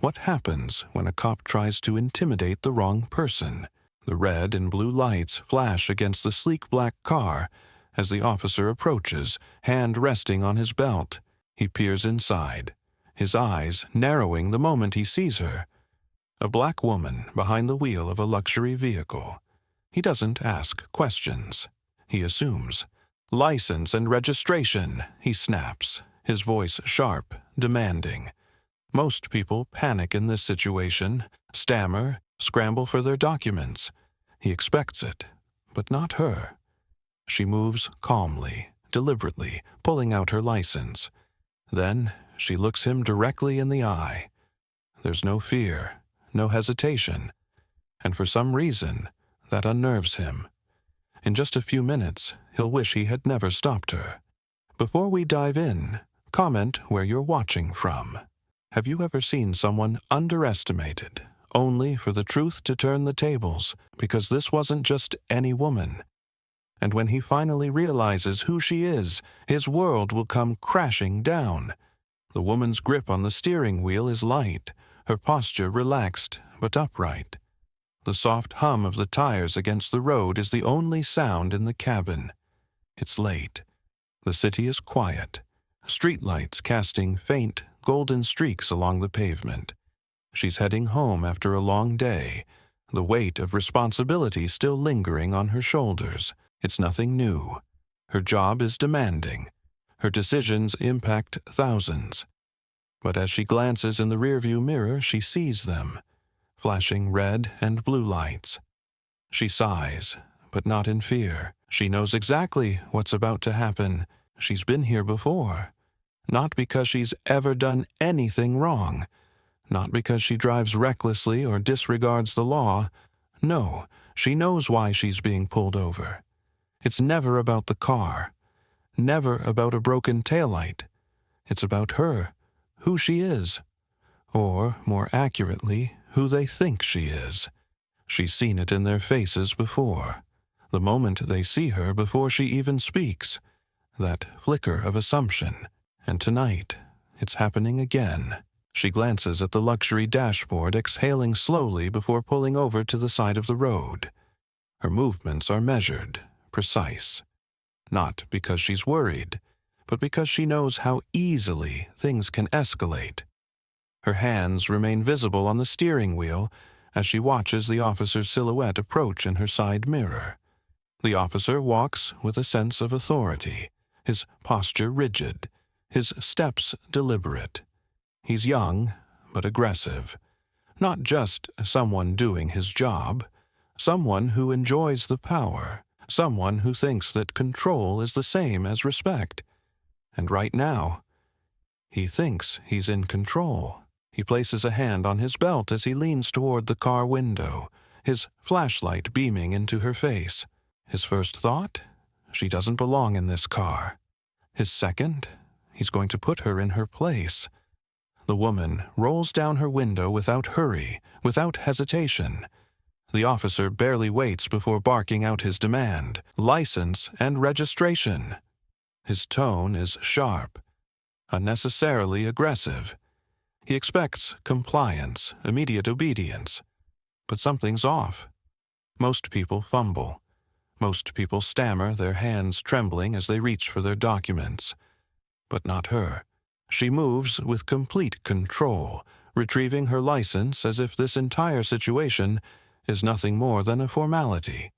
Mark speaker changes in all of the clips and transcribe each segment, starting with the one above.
Speaker 1: What happens when a cop tries to intimidate the wrong person? The red and blue lights flash against the sleek black car as the officer approaches, hand resting on his belt. He peers inside, his eyes narrowing the moment he sees her. A black woman behind the wheel of a luxury vehicle. He doesn't ask questions. He assumes. "License and registration," he snaps, his voice sharp, demanding. Most people panic in this situation, stammer, scramble for their documents. He expects it, but not her. She moves calmly, deliberately, pulling out her license. Then she looks him directly in the eye. There's no fear, no hesitation, and for some reason, that unnerves him. In just a few minutes, he'll wish he had never stopped her. Before we dive in, comment where you're watching from. Have you ever seen someone underestimated, only for the truth to turn the tables, because this wasn't just any woman? And when he finally realizes who she is, his world will come crashing down. The woman's grip on the steering wheel is light, her posture relaxed but upright. The soft hum of the tires against the road is the only sound in the cabin. It's late. The city is quiet, streetlights casting faint, golden streaks along the pavement. She's heading home after a long day, the weight of responsibility still lingering on her shoulders. It's nothing new. Her job is demanding. Her decisions impact thousands. But as she glances in the rearview mirror, she sees them, flashing red and blue lights. She sighs, but not in fear. She knows exactly what's about to happen. She's been here before. Not because she's ever done anything wrong. Not because she drives recklessly or disregards the law. No, she knows why she's being pulled over. It's never about the car. Never about a broken taillight. It's about her, who she is. Or, more accurately, who they think she is. She's seen it in their faces before. The moment they see her before she even speaks. That flicker of assumption. And tonight, it's happening again. She glances at the luxury dashboard, exhaling slowly before pulling over to the side of the road. Her movements are measured, precise. Not because she's worried, but because she knows how easily things can escalate. Her hands remain visible on the steering wheel as she watches the officer's silhouette approach in her side mirror. The officer walks with a sense of authority, his posture rigid, his steps deliberate. He's young, but aggressive. Not just someone doing his job, someone who enjoys the power, someone who thinks that control is the same as respect. And right now, he thinks he's in control. He places a hand on his belt as he leans toward the car window, his flashlight beaming into her face. His first thought? She doesn't belong in this car. His second? He's going to put her in her place. The woman rolls down her window without hurry, without hesitation. The officer barely waits before barking out his demand, license and registration. His tone is sharp, unnecessarily aggressive. He expects compliance, immediate obedience. But something's off. Most people fumble. Most people stammer, their hands trembling as they reach for their documents. But not her. She moves with complete control, retrieving her license as if this entire situation is nothing more than a formality.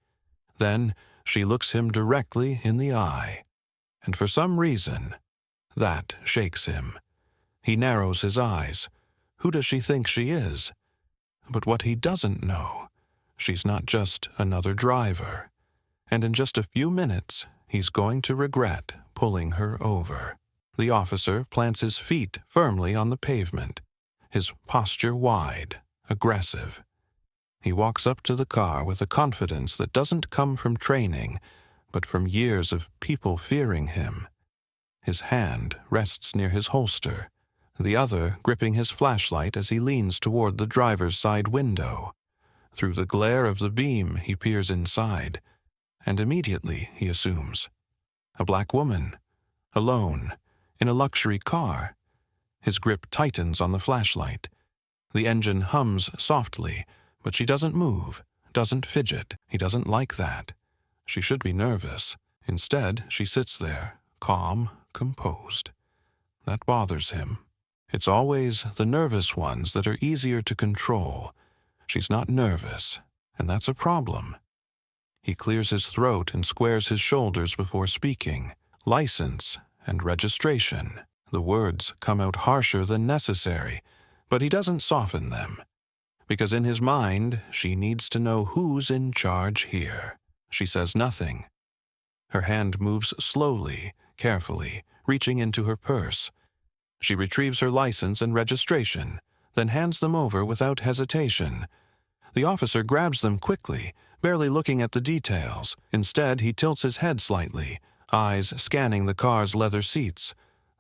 Speaker 1: Then she looks him directly in the eye. And for some reason, that shakes him. He narrows his eyes. Who does she think she is? But what he doesn't know, she's not just another driver. And in just a few minutes, he's going to regret pulling her over. The officer plants his feet firmly on the pavement, his posture wide, aggressive. He walks up to the car with a confidence that doesn't come from training, but from years of people fearing him. His hand rests near his holster, the other gripping his flashlight as he leans toward the driver's side window. Through the glare of the beam, he peers inside, and immediately he assumes. A black woman, alone, in a luxury car. His grip tightens on the flashlight. The engine hums softly, but she doesn't move, doesn't fidget. He doesn't like that. She should be nervous. Instead, she sits there, calm, composed. That bothers him. It's always the nervous ones that are easier to control. She's not nervous, and that's a problem. He clears his throat and squares his shoulders before speaking. License and registration. The words come out harsher than necessary, but he doesn't soften them. Because in his mind, she needs to know who's in charge here. She says nothing. Her hand moves slowly, carefully, reaching into her purse. She retrieves her license and registration, then hands them over without hesitation. The officer grabs them quickly, barely looking at the details. Instead, he tilts his head slightly, eyes scanning the car's leather seats,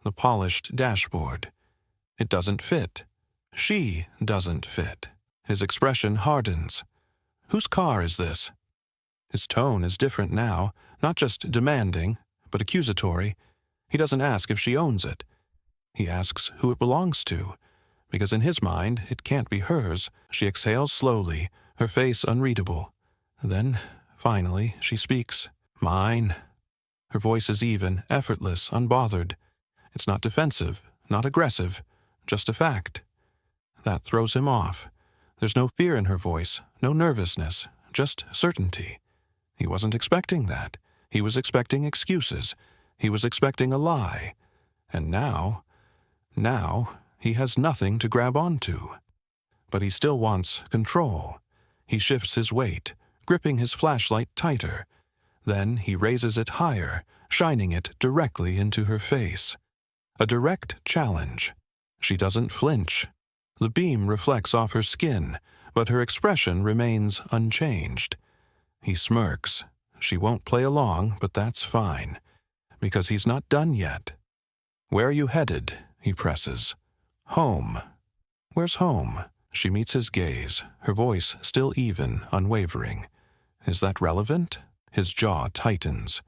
Speaker 1: the polished dashboard. It doesn't fit. She doesn't fit. His expression hardens. Whose car is this? His tone is different now, not just demanding, but accusatory. He doesn't ask if she owns it. He asks who it belongs to, because in his mind it can't be hers. She exhales slowly, her face unreadable. Then, finally, she speaks. Mine. Her voice is even, effortless, unbothered. It's not defensive, not aggressive, just a fact. That throws him off. There's no fear in her voice, no nervousness, just certainty. He wasn't expecting that. He was expecting excuses. He was expecting a lie. And now he has nothing to grab onto. But he still wants control. He shifts his weight, gripping his flashlight tighter. Then he raises it higher, shining it directly into her face. A direct challenge. She doesn't flinch. The beam reflects off her skin, but her expression remains unchanged. He smirks. She won't play along, but that's fine, because he's not done yet. Where are you headed? He presses. Home. Where's home? She meets his gaze, her voice still even, unwavering. Is that relevant? His jaw tightens.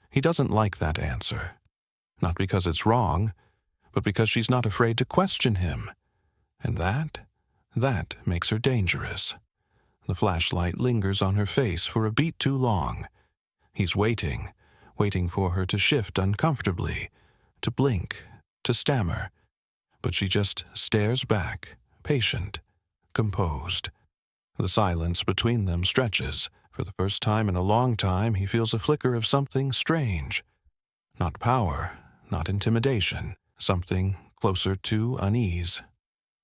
Speaker 1: He doesn't like that answer. Not because it's wrong, but because she's not afraid to question him. And that makes her dangerous. The flashlight lingers on her face for a beat too long. He's waiting for her to shift uncomfortably, to blink, to stammer. But she just stares back, patient, composed. The silence between them stretches. For the first time in a long time, he feels a flicker of something strange. Not power, not intimidation, something closer to unease.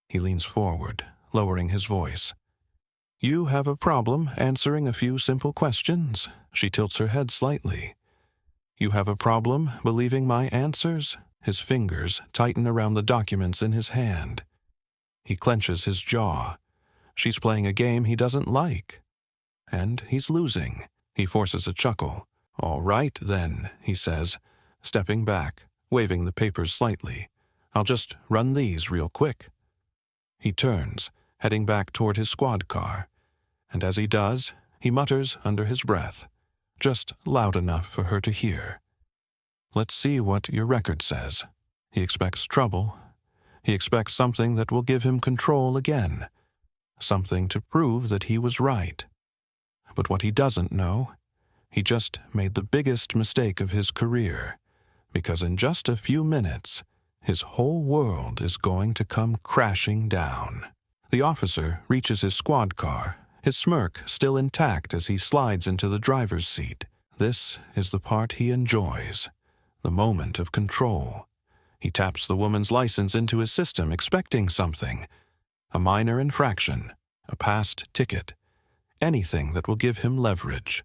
Speaker 1: He leans forward, lowering his voice. You have a problem answering a few simple questions. She tilts her head slightly. You have a problem believing my answers? His fingers tighten around the documents in his hand. He clenches his jaw. She's playing a game he doesn't like. And he's losing. He forces a chuckle. All right, then, he says, stepping back, waving the papers slightly. I'll just run these real quick. He turns, heading back toward his squad car. And as he does, he mutters under his breath, just loud enough for her to hear. Let's see what your record says. He expects trouble. He expects something that will give him control again. Something to prove that he was right. But what he doesn't know, he just made the biggest mistake of his career, because in just a few minutes, his whole world is going to come crashing down. The officer reaches his squad car, his smirk still intact as he slides into the driver's seat. This is the part he enjoys, the moment of control. He taps the woman's license into his system, expecting something. A minor infraction, a past ticket, anything that will give him leverage.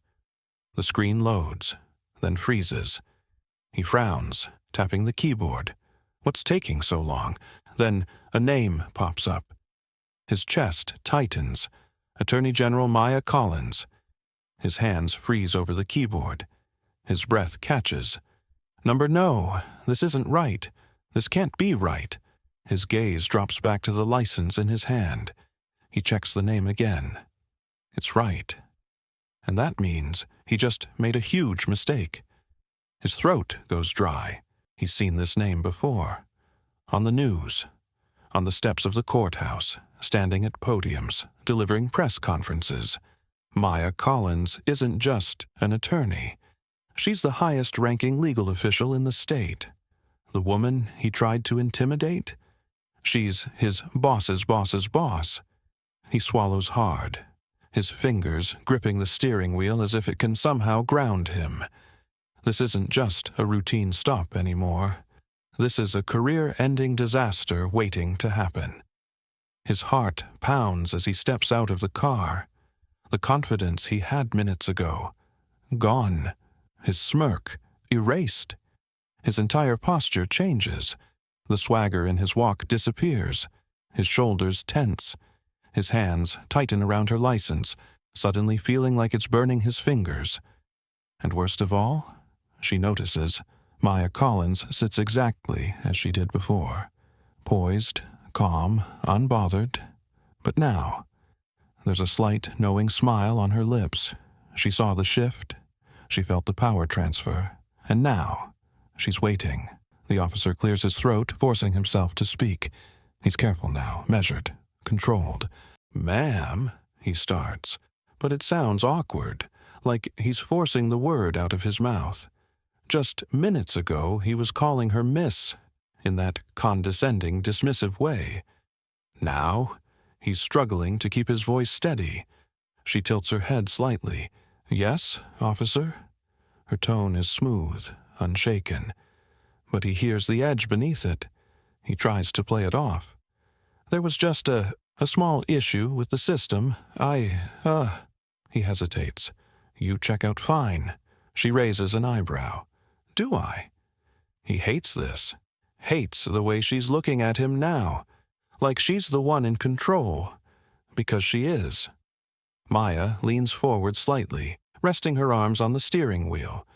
Speaker 1: The screen loads, then freezes. He frowns, tapping the keyboard. What's taking so long? Then a name pops up. His chest tightens. Attorney General Maya Collins. His hands freeze over the keyboard. His breath catches. No, this isn't right. This can't be right. His gaze drops back to the license in his hand. He checks the name again. It's right. And that means he just made a huge mistake. His throat goes dry. He's seen this name before. On the news. on the steps of the courthouse, standing at podiums, delivering press conferences. Maya Collins isn't just an attorney. She's the highest-ranking legal official in the state. The woman he tried to intimidate? She's his boss's boss's boss. He swallows hard, his fingers gripping the steering wheel as if it can somehow ground him. This isn't just a routine stop anymore. This is a career-ending disaster waiting to happen. His heart pounds as he steps out of the car. The confidence he had minutes ago, gone. His smirk, erased. His entire posture changes. The swagger in his walk disappears. His shoulders tense. His hands tighten around her license, suddenly feeling like it's burning his fingers. And worst of all, she notices Maya Collins sits exactly as she did before. Poised, calm, unbothered. But now, there's a slight, knowing smile on her lips. She saw the shift. She felt the power transfer. And now, she's waiting. The officer clears his throat, forcing himself to speak. He's careful now, measured, controlled. "Ma'am," he starts, but it sounds awkward, like he's forcing the word out of his mouth. Just minutes ago, he was calling her Miss, in that condescending, dismissive way. Now, he's struggling to keep his voice steady. She tilts her head slightly. "Yes, officer?" Her tone is smooth, unshaken, but he hears the edge beneath it. He tries to play it off. "There was just a small issue with the system. He hesitates. "You check out fine." She raises an eyebrow. "Do I?" He hates this. Hates the way she's looking at him now. Like she's the one in control. Because she is. Maya leans forward slightly, resting her arms on the steering wheel.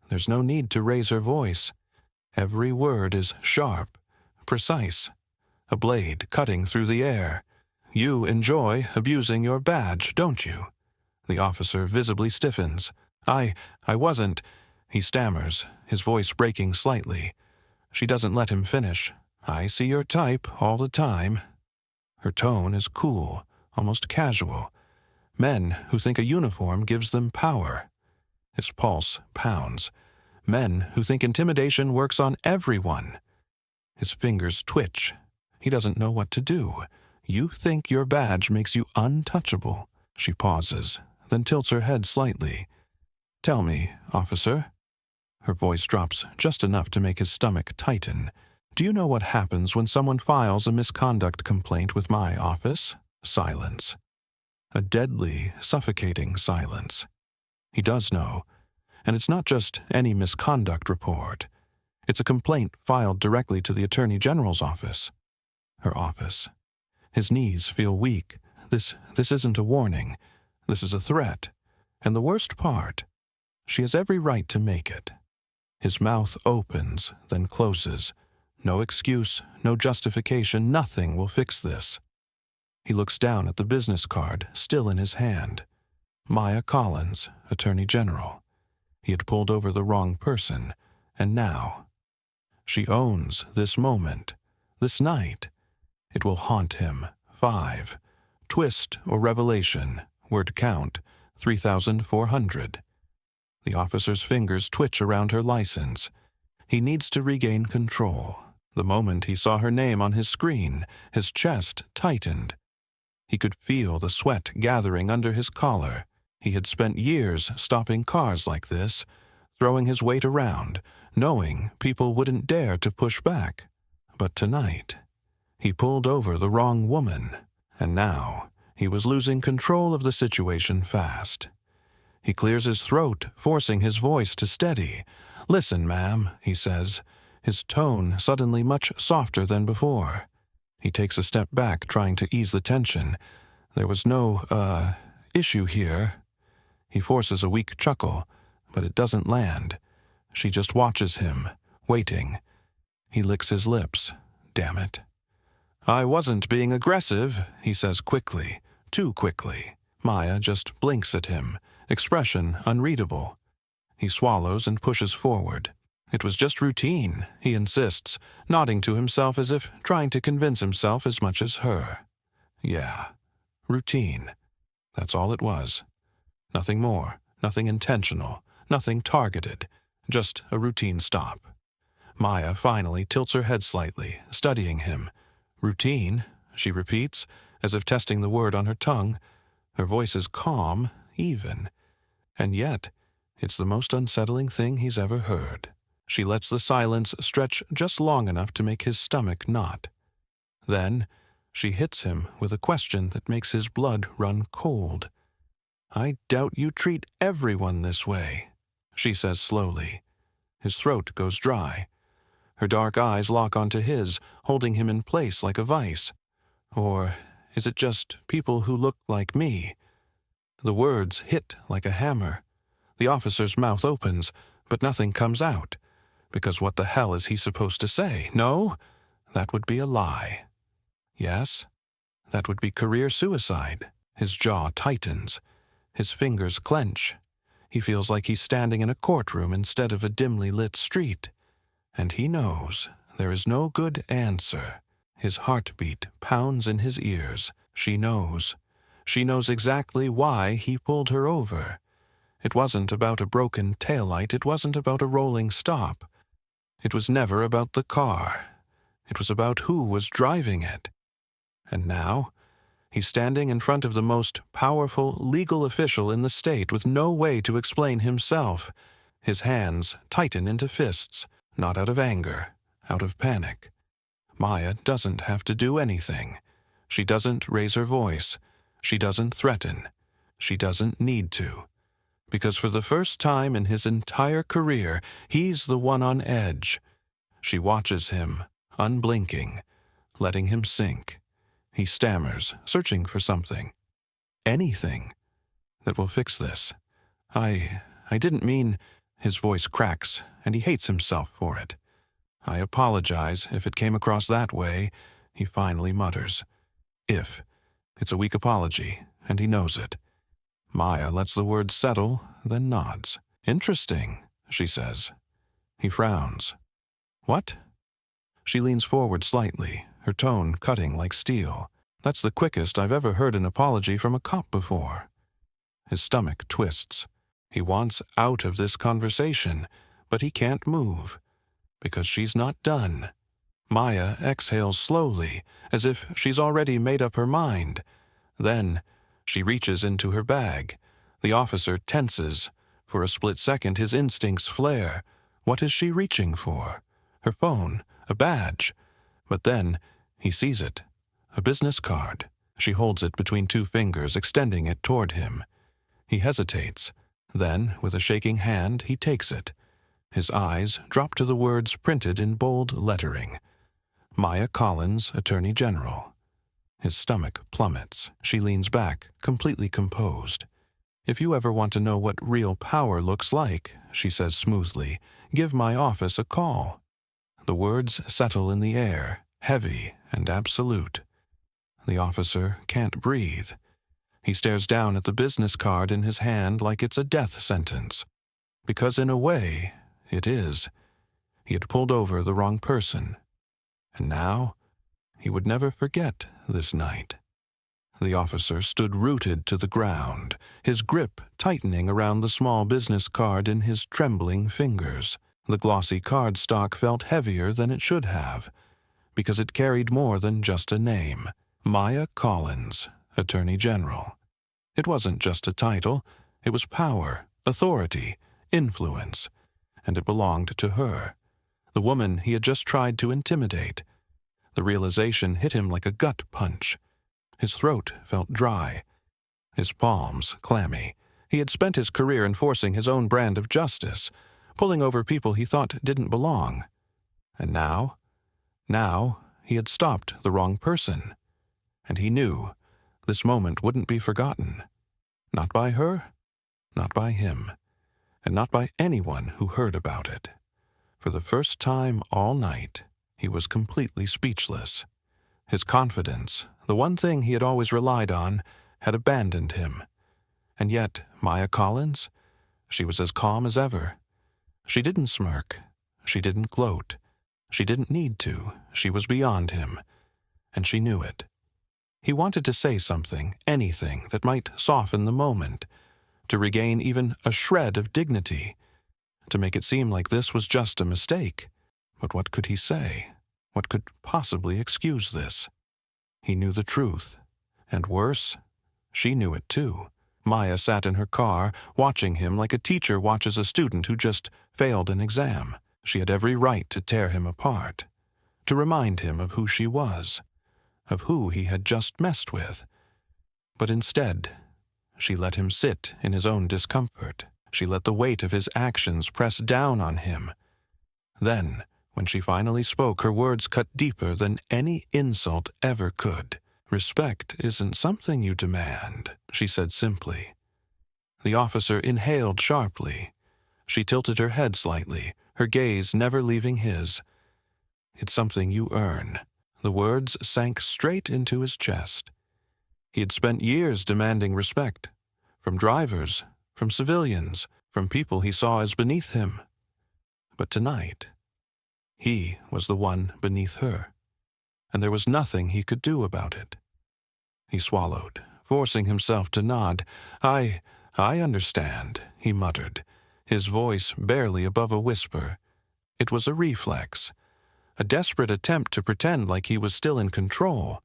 Speaker 1: There's no need to raise her voice. Every word is sharp, precise. A blade cutting through the air. "You enjoy abusing your badge, don't you?" The officer visibly stiffens. I wasn't," he stammers, his voice breaking slightly. She doesn't let him finish. "I see your type all the time." Her tone is cool, almost casual. Men who think a uniform gives them power. His pulse pounds. Men who think intimidation works on everyone. His fingers twitch. He doesn't know what to do. "You think your badge makes you untouchable." She pauses, then tilts her head slightly. "Tell me, officer." Her voice drops just enough to make his stomach tighten. "Do you know what happens when someone files a misconduct complaint with my office?" Silence. A deadly, suffocating silence. He does know. And it's not just any misconduct report. It's a complaint filed directly to the Attorney General's office. Her office. His knees feel weak. This isn't a warning. This is a threat. And the worst part, she has every right to make it. His mouth opens, then closes. No excuse, no justification, nothing will fix this. He looks down at the business card, still in his hand. Maya Collins, Attorney General. He had pulled over the wrong person, and now. She owns this moment, this night. It will haunt him. 5. Twist or revelation, word count, 3,400. The officer's fingers twitch around her license. He needs to regain control. The moment he saw her name on his screen, his chest tightened. He could feel the sweat gathering under his collar. He had spent years stopping cars like this, throwing his weight around, knowing people wouldn't dare to push back. But tonight, he pulled over the wrong woman, and now he was losing control of the situation fast. He clears his throat, forcing his voice to steady. "Listen, ma'am," he says, his tone suddenly much softer than before. He takes a step back, trying to ease the tension. There was no, issue here. He forces a weak chuckle, but it doesn't land. She just watches him, waiting. He licks his lips. Damn it. "I wasn't being aggressive," he says quickly, too quickly. Maya just blinks at him, expression unreadable. He swallows and pushes forward. It was just routine, he insists, nodding to himself as if trying to convince himself as much as her. Yeah, routine. That's all it was. Nothing more, nothing intentional, nothing targeted, just a routine stop. Maya finally tilts her head slightly, studying him. Routine, she repeats, as if testing the word on her tongue. Her voice is calm, even. And yet, it's the most unsettling thing he's ever heard. She lets the silence stretch just long enough to make his stomach knot. Then, she hits him with a question that makes his blood run cold. "I doubt you treat everyone this way," she says slowly. His throat goes dry. Her dark eyes lock onto his, holding him in place like a vice. Or is it just people who look like me? The words hit like a hammer. The officer's mouth opens, but nothing comes out. Because what the hell is he supposed to say? No? That would be a lie. Yes? That would be career suicide. His jaw tightens. His fingers clench. He feels like he's standing in a courtroom instead of a dimly lit street. And he knows there is no good answer. His heartbeat pounds in his ears. She knows. She knows exactly why he pulled her over. It wasn't about a broken taillight. It wasn't about a rolling stop. It was never about the car. It was about who was driving it. And now, he's standing in front of the most powerful legal official in the state with no way to explain himself. His hands tighten into fists, not out of anger, out of panic. Maya doesn't have to do anything. She doesn't raise her voice. She doesn't threaten. She doesn't need to. Because for the first time in his entire career, he's the one on edge. She watches him, unblinking, letting him sink. He stammers, searching for something. Anything that will fix this. I didn't mean... His voice cracks, and he hates himself for it. "I apologize if it came across that way," he finally mutters. If. It's a weak apology, and he knows it. Maya lets the words settle, then nods. "Interesting," she says. He frowns. "What?" She leans forward slightly, her tone cutting like steel. That's the quickest I've ever heard an apology from a cop before. His stomach twists. He wants out of this conversation, but he can't move, because she's not done. Maya exhales slowly, as if she's already made up her mind. Then, she reaches into her bag. The officer tenses. For a split second, his instincts flare. What is she reaching for? Her phone, a badge. But then, he sees it. A business card. She holds it between two fingers, extending it toward him. He hesitates. Then, with a shaking hand, he takes it. His eyes drop to the words printed in bold lettering. Maya Collins, Attorney General. His stomach plummets. She leans back, completely composed. "If you ever want to know what real power looks like," she says smoothly, "give my office a call." The words settle in the air, heavy and absolute. The officer can't breathe. He stares down at the business card in his hand like it's a death sentence. Because in a way, it is. He had pulled over the wrong person. And now, he would never forget this night. The officer stood rooted to the ground, his grip tightening around the small business card in his trembling fingers. The glossy cardstock felt heavier than it should have, because it carried more than just a name. Maya Collins, Attorney General. It wasn't just a title. It was power, authority, influence, and it belonged to her, the woman he had just tried to intimidate. The realization hit him like a gut punch. His throat felt dry, his palms clammy. He had spent his career enforcing his own brand of justice, pulling over people he thought didn't belong. And now he had stopped the wrong person. And he knew this moment wouldn't be forgotten. Not by her, not by him, and not by anyone who heard about it. For the first time all night, he was completely speechless. His confidence, the one thing he had always relied on, had abandoned him. And yet, Maya Collins? She was as calm as ever. She didn't smirk. She didn't gloat. She didn't need to. She was beyond him, and she knew it. He wanted to say something, anything that might soften the moment, to regain even a shred of dignity, to make it seem like this was just a mistake. But what could he say? What could possibly excuse this? He knew the truth, and worse, she knew it too. Maya sat in her car, watching him like a teacher watches a student who just failed an exam. She had every right to tear him apart, to remind him of who she was, of who he had just messed with. But instead, she let him sit in his own discomfort. She let the weight of his actions press down on him. Then, when she finally spoke, her words cut deeper than any insult ever could. "Respect isn't something you demand," she said simply. The officer inhaled sharply. She tilted her head slightly, her gaze never leaving his. "It's something you earn." The words sank straight into his chest. He had spent years demanding respect, from drivers, from civilians, from people he saw as beneath him. But tonight, he was the one beneath her, and there was nothing he could do about it. He swallowed, forcing himself to nod. I understand," he muttered, his voice barely above a whisper. It was a reflex, a desperate attempt to pretend like he was still in control.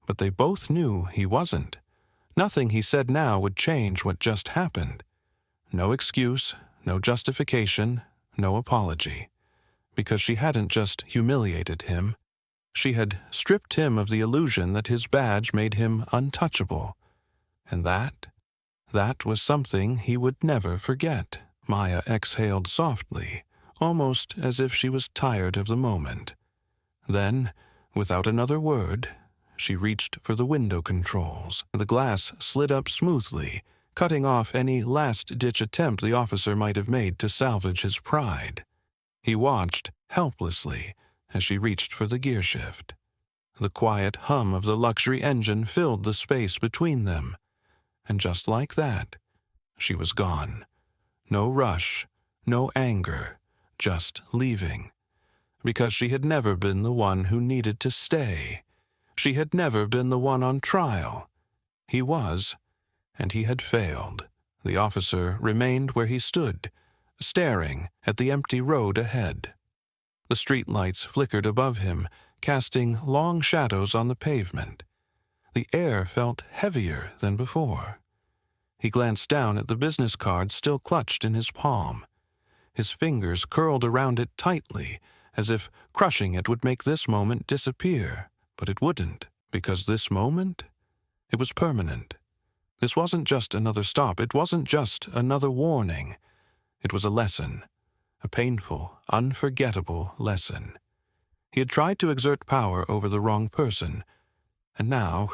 Speaker 1: But they both knew he wasn't. Nothing he said now would change what just happened. No excuse, no justification, no apology. Because she hadn't just humiliated him. She had stripped him of the illusion that his badge made him untouchable. And that was something he would never forget. Maya exhaled softly, almost as if she was tired of the moment. Then, without another word, she reached for the window controls. The glass slid up smoothly, cutting off any last-ditch attempt the officer might have made to salvage his pride. He watched helplessly as she reached for the gear shift. The quiet hum of the luxury engine filled the space between them. And just like that, she was gone. No rush, no anger, just leaving. Because she had never been the one who needed to stay. She had never been the one on trial. He was, and he had failed. The officer remained where he stood, staring at the empty road ahead. The streetlights flickered above him, casting long shadows on the pavement. The air felt heavier than before. He glanced down at the business card still clutched in his palm. His fingers curled around it tightly, as if crushing it would make this moment disappear. But it wouldn't, because this moment, it was permanent. This wasn't just another stop. It wasn't just another warning. It was a lesson. A painful, unforgettable lesson. He had tried to exert power over the wrong person, and now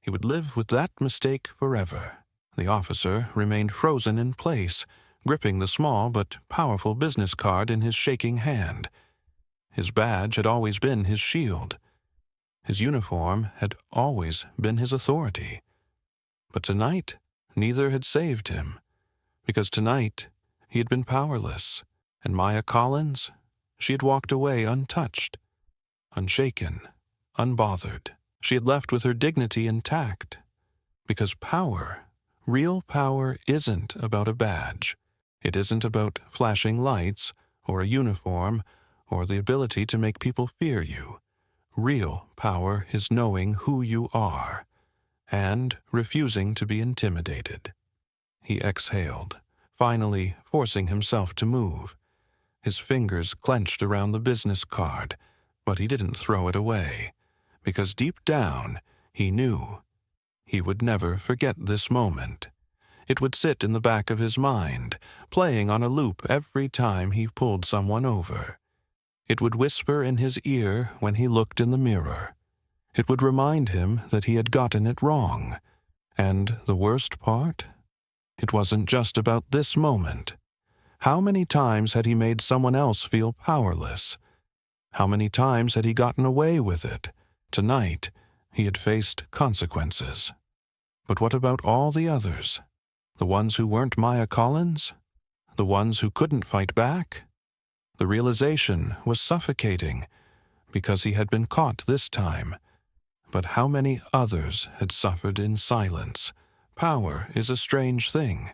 Speaker 1: he would live with that mistake forever. The officer remained frozen in place, gripping the small but powerful business card in his shaking hand. His badge had always been his shield. His uniform had always been his authority. But tonight, neither had saved him, because tonight he had been powerless. And Maya Collins, she had walked away untouched, unshaken, unbothered. She had left with her dignity intact. Because power, real power, isn't about a badge. It isn't about flashing lights, or a uniform, or the ability to make people fear you. Real power is knowing who you are, and refusing to be intimidated. He exhaled, finally forcing himself to move. His fingers clenched around the business card, but he didn't throw it away, because deep down he knew he would never forget this moment. It would sit in the back of his mind, playing on a loop every time he pulled someone over. It would whisper in his ear when he looked in the mirror. It would remind him that he had gotten it wrong. And the worst part? It wasn't just about this moment. How many times had he made someone else feel powerless? How many times had he gotten away with it? Tonight, he had faced consequences. But what about all the others? The ones who weren't Maya Collins? The ones who couldn't fight back? The realization was suffocating because he had been caught this time. But how many others had suffered in silence? Power is a strange thing.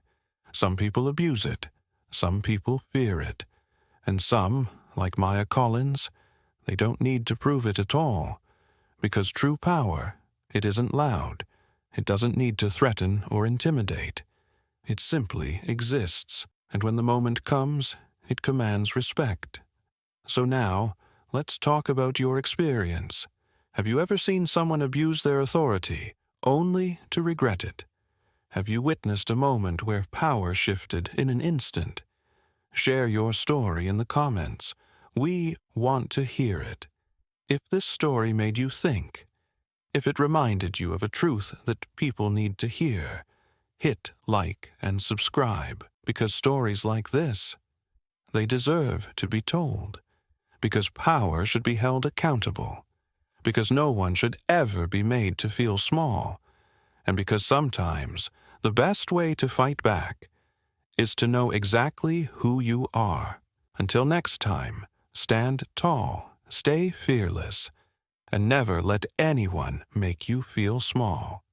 Speaker 1: Some people abuse it, some people fear it, and some, like Maya Collins, they don't need to prove it at all, because true power, it isn't loud, it doesn't need to threaten or intimidate. It simply exists, and when the moment comes, it commands respect. So now, let's talk about your experience. Have you ever seen someone abuse their authority, only to regret it? Have you witnessed a moment where power shifted in an instant? Share your story in the comments. We want to hear it. If this story made you think, if it reminded you of a truth that people need to hear, hit like and subscribe, because stories like this, they deserve to be told, because power should be held accountable, because no one should ever be made to feel small, and because sometimes the best way to fight back is to know exactly who you are. Until next time, stand tall, stay fearless, and never let anyone make you feel small.